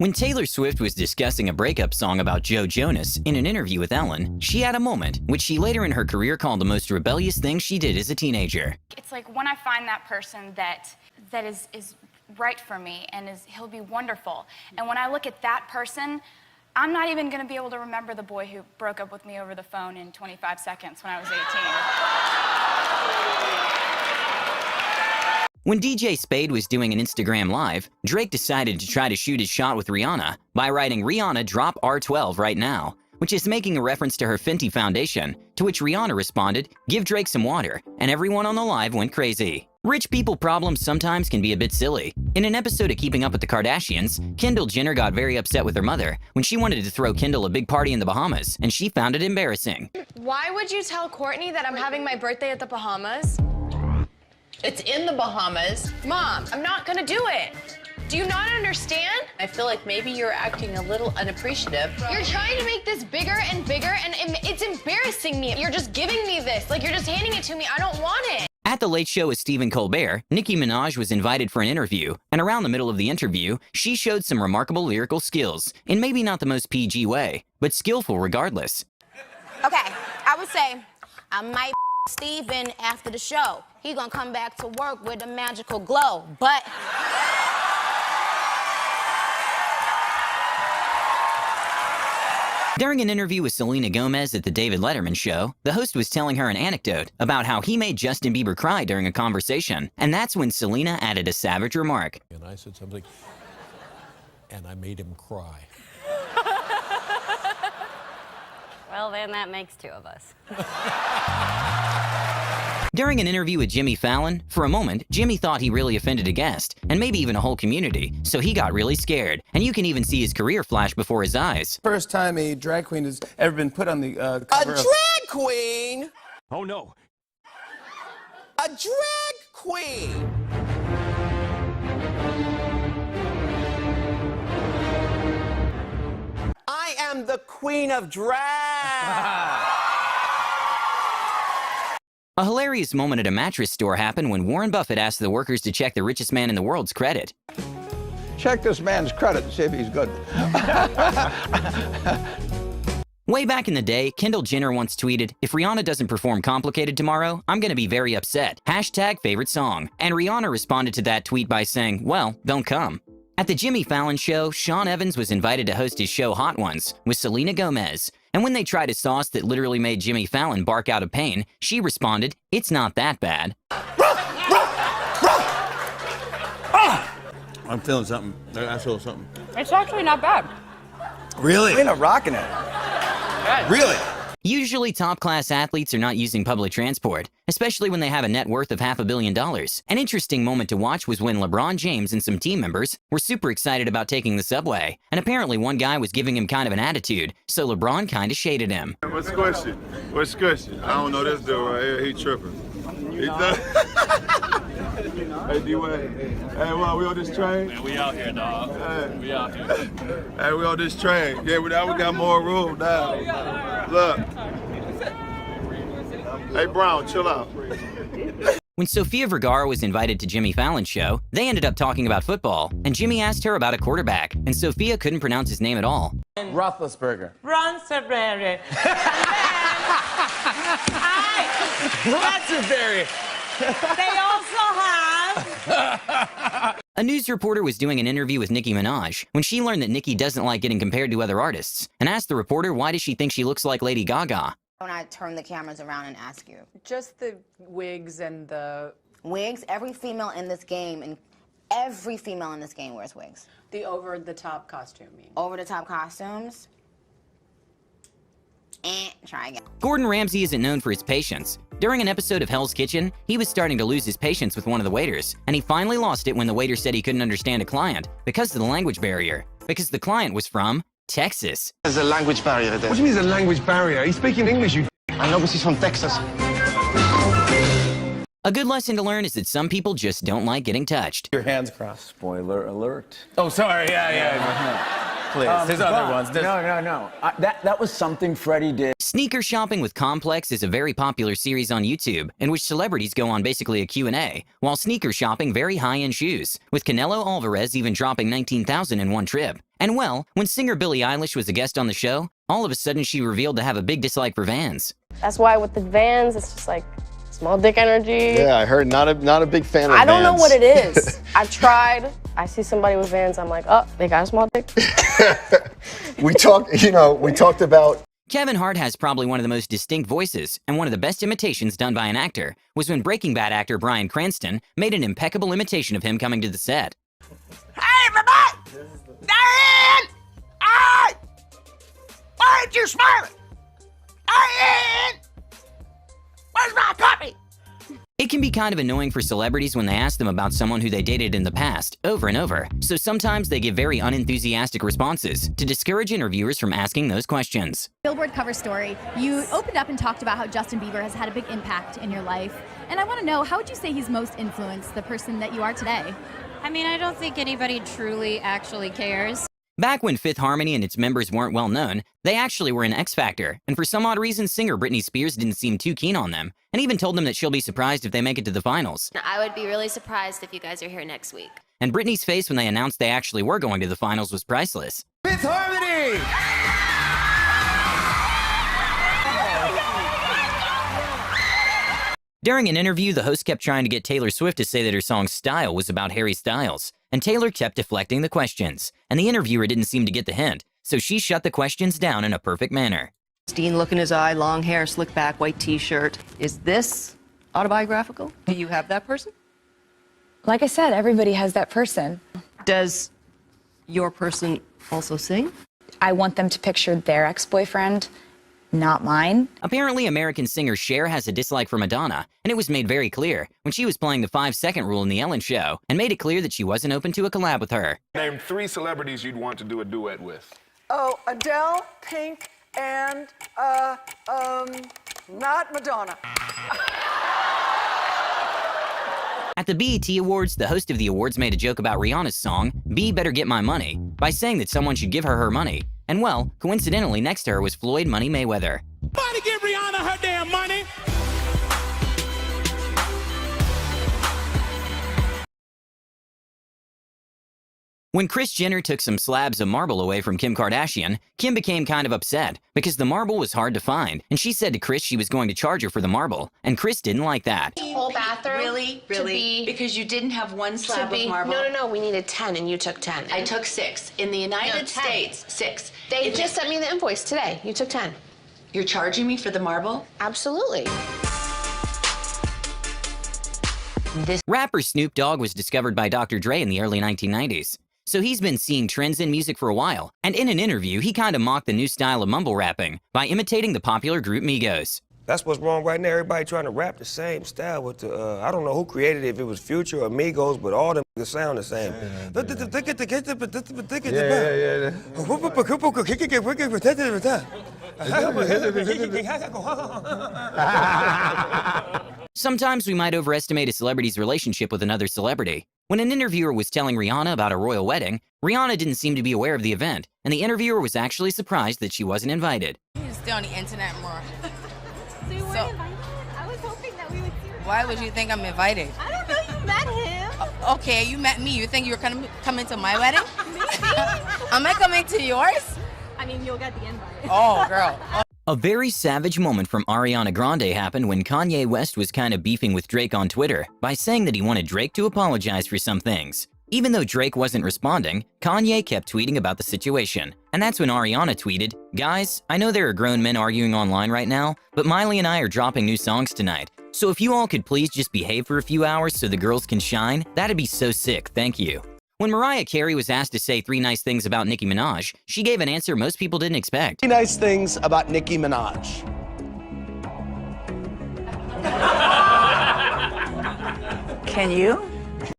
When Taylor Swift was discussing a breakup song about Joe Jonas in an interview with Ellen, she had a moment, which she later in her career called the most rebellious thing she did as a teenager. It's like when I find that person that is right for me and he'll be wonderful. And when I look at that person, I'm not even going to be able to remember the boy who broke up with me over the phone in 25 seconds when I was 18. When DJ Spade was doing an Instagram Live, Drake decided to try to shoot his shot with Rihanna by writing "Rihanna, drop R12 right now," which is making a reference to her Fenty foundation, to which Rihanna responded, "Give Drake some water," and everyone on the live went crazy. Rich people problems sometimes can be a bit silly. In an episode of Keeping Up with the Kardashians, Kendall Jenner got very upset with her mother when she wanted to throw Kendall a big party in the Bahamas, and she found it embarrassing. Why would you tell Courtney that I'm having my birthday at the Bahamas? It's in the Bahamas. Mom, I'm not gonna do it. Do you not understand? I feel like maybe you're acting a little unappreciative. You're trying to make this bigger and bigger, and it's embarrassing me. You're just giving me this. Like, you're just handing it to me. I don't want it. At The Late Show with Stephen Colbert, Nicki Minaj was invited for an interview, and around the middle of the interview, she showed some remarkable lyrical skills, in maybe not the most PG way, but skillful regardless. Okay, I would say I might Steven after the show. He gonna come back to work with a magical glow, but... During an interview with Selena Gomez at the David Letterman show, the host was telling her an anecdote about how he made Justin Bieber cry during a conversation, and that's when Selena added a savage remark. And I said something, and I made him cry. Well, then that makes two of us. During an interview with Jimmy Fallon, for a moment, Jimmy thought he really offended a guest, and maybe even a whole community, so he got really scared, and you can even see his career flash before his eyes. First time a drag queen has ever been put on the cover A drag queen? Oh, no. A drag queen? I am the queen of drag. A hilarious moment at a mattress store happened when Warren Buffett asked the workers to check the richest man in the world's credit. Check this man's credit and see if he's good. Way back in the day, Kendall Jenner once tweeted, "If Rihanna doesn't perform Complicated tomorrow, I'm gonna be very upset. #favorite song." And Rihanna responded to that tweet by saying, "Well, don't come." At the Jimmy Fallon show, Sean Evans was invited to host his show Hot Ones with Selena Gomez. And when they tried a sauce that literally made Jimmy Fallon bark out of pain, she responded, "It's not that bad." I'm feeling something. I feel something. It's actually not bad. Really? You're not rocking it. Really? Usually top-class athletes are not using public transport, especially when they have a net worth of $500 million. An interesting moment to watch was when LeBron James and some team members were super excited about taking the subway, and apparently one guy was giving him kind of an attitude, so LeBron kind of shaded him. What's squishy? What's squishy? I don't know this dude right here. He tripping. Hey, D-Way. Hey, well, we on this train? Man, we out here, dog. Hey. We out here. Hey, we on this train. Yeah, we got more room now. Look. Hey, Brown, chill out. When Sofia Vergara was invited to Jimmy Fallon's show, they ended up talking about football, and Jimmy asked her about a quarterback, and Sofia couldn't pronounce his name at all. Roethlisberger. Roethlisberger. Roethlisberger. They also have. A news reporter was doing an interview with Nicki Minaj when she learned that Nicki doesn't like getting compared to other artists, and asked the reporter why does she think she looks like Lady Gaga. When I turn the cameras around and ask you. Just the wigs and the... Wigs? Every female in this game wears wigs. The over-the-top costuming. Over-the-top costumes? Try again. Gordon Ramsay isn't known for his patience. During an episode of Hell's Kitchen, he was starting to lose his patience with one of the waiters, and he finally lost it when the waiter said he couldn't understand a client because of the language barrier. Because the client was from Texas. There's a language barrier there. What do you mean there's a language barrier? He's speaking English, you I know, but he's from Texas. A good lesson to learn is that some people just don't like getting touched. Your hands crossed. Spoiler alert. Oh, sorry. Yeah. Please, there's other ones. No. That was something Freddie did. Sneaker Shopping with Complex is a very popular series on YouTube in which celebrities go on basically a Q&A while sneaker shopping very high-end shoes, with Canelo Alvarez even dropping $19,000 in one trip. And well, when singer Billie Eilish was a guest on the show, all of a sudden she revealed to have a big dislike for Vans. That's why with the Vans, it's just like small dick energy. Yeah, I heard not a big fan of I don't know Vans. what it is. I've tried. I see somebody with Vans, I'm like, oh, they got a small dick. We talked about. Kevin Hart has probably one of the most distinct voices, and one of the best imitations done by an actor was when Breaking Bad actor Bryan Cranston made an impeccable imitation of him coming to the set. Hey, everybody! Diane! Why aren't you smiling? Diane! Where's my puppy? It can be kind of annoying for celebrities when they ask them about someone who they dated in the past, over and over, so sometimes they give very unenthusiastic responses to discourage interviewers from asking those questions. Billboard cover story, you opened up and talked about how Justin Bieber has had a big impact in your life, and I want to know, how would you say he's most influenced the person that you are today? I mean, I don't think anybody truly actually cares. Back when Fifth Harmony and its members weren't well known, they actually were an X Factor, and for some odd reason singer Britney Spears didn't seem too keen on them, and even told them that she'll be surprised if they make it to the finals. I would be really surprised if you guys are here next week. And Britney's face when they announced they actually were going to the finals was priceless. Fifth Harmony! During an interview, the host kept trying to get Taylor Swift to say that her song's style was about Harry Styles, and Taylor kept deflecting the questions, and the interviewer didn't seem to get the hint, so she shut the questions down in a perfect manner. Dean, look in his eye, long hair, slick back, white t-shirt. Is this autobiographical? Do you have that person? Like I said, everybody has that person. Does your person also sing? I want them to picture their ex-boyfriend, not mine. Apparently, American singer Cher has a dislike for Madonna, and it was made very clear when she was playing the 5-second rule in The Ellen Show, and made it clear that she wasn't open to a collab with her. Name 3 celebrities you'd want to do a duet with. Oh, Adele, Pink, and, not Madonna. At the BET Awards, the host of the awards made a joke about Rihanna's song, "B Better Get My Money," by saying that someone should give her her money. And well, coincidentally next to her was Floyd Money Mayweather. Somebody give Rihanna her damn money! When Kris Jenner took some slabs of marble away from Kim Kardashian, Kim became kind of upset because the marble was hard to find, and she said to Kris she was going to charge her for the marble, and Kris didn't like that. Whole bathroom. Really? Because you didn't have one slab of marble? No, we needed 10 and you took 10. I took 6. In the United States, 6. They just sent me the invoice today. You took 10. You're charging me for the marble? Absolutely. Rapper Snoop Dogg was discovered by Dr. Dre in the early 1990s. So he's been seeing trends in music for a while, and in an interview, he kind of mocked the new style of mumble rapping by imitating the popular group Migos. That's what's wrong right now. Everybody trying to rap the same style with the, I don't know who created it, if it was Future or Migos, but all them sound the same. Sometimes we might overestimate a celebrity's relationship with another celebrity. When an interviewer was telling Rihanna about a royal wedding, Rihanna didn't seem to be aware of the event, and the interviewer was actually surprised that she wasn't invited. You're still on the internet more. So you weren't invited? I was hoping that we would see her. Why would you think I'm invited? I don't know, you met him. Okay, you met me. You think you were coming to my wedding? Am I coming to yours? I mean, you'll get the invite. Oh, girl. A very savage moment from Ariana Grande happened when Kanye West was kind of beefing with Drake on Twitter by saying that he wanted Drake to apologize for some things. Even though Drake wasn't responding, Kanye kept tweeting about the situation. And that's when Ariana tweeted, "Guys, I know there are grown men arguing online right now, but Miley and I are dropping new songs tonight. So if you all could please just behave for a few hours so the girls can shine, that'd be so sick, thank you." When Mariah Carey was asked to say 3 nice things about Nicki Minaj, she gave an answer most people didn't expect. 3 nice things about Nicki Minaj. Can you?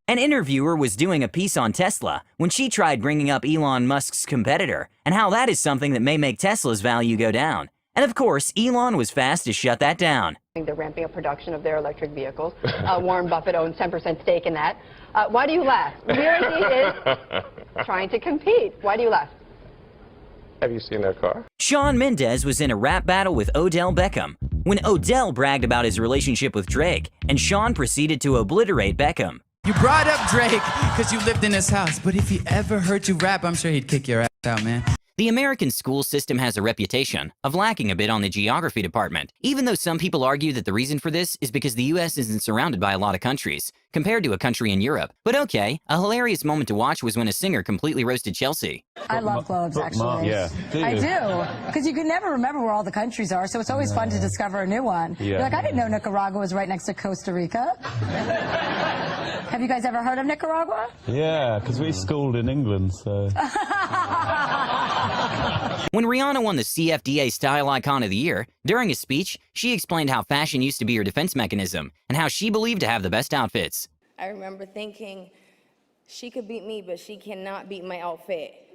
An interviewer was doing a piece on Tesla when she tried bringing up Elon Musk's competitor and how that is something that may make Tesla's value go down. And of course, Elon was fast to shut that down. They're ramping up production of their electric vehicles. Warren Buffett owns 10% stake in that. Why do you laugh? Here he is trying to compete. Why do you laugh? Have you seen their car? Shawn Mendes was in a rap battle with Odell Beckham when Odell bragged about his relationship with Drake, and Shawn proceeded to obliterate Beckham. You brought up Drake because you lived in his house, but if he ever heard you rap, I'm sure he'd kick your ass out, man. The American school system has a reputation of lacking a bit on the geography department, even though some people argue that the reason for this is because the US isn't surrounded by a lot of countries, compared to a country in Europe. But okay, a hilarious moment to watch was when a singer completely roasted Chelsea. I love globes, actually. Yeah. I do, because you can never remember where all the countries are, so it's always fun to discover a new one. Yeah. You're like, I didn't know Nicaragua was right next to Costa Rica. Have you guys ever heard of Nicaragua? Yeah, because we schooled in England, so. When Rihanna won the CFDA Style Icon of the Year, during a speech, she explained how fashion used to be her defense mechanism and how she believed to have the best outfits. I remember thinking, she could beat me, but she cannot beat my outfit.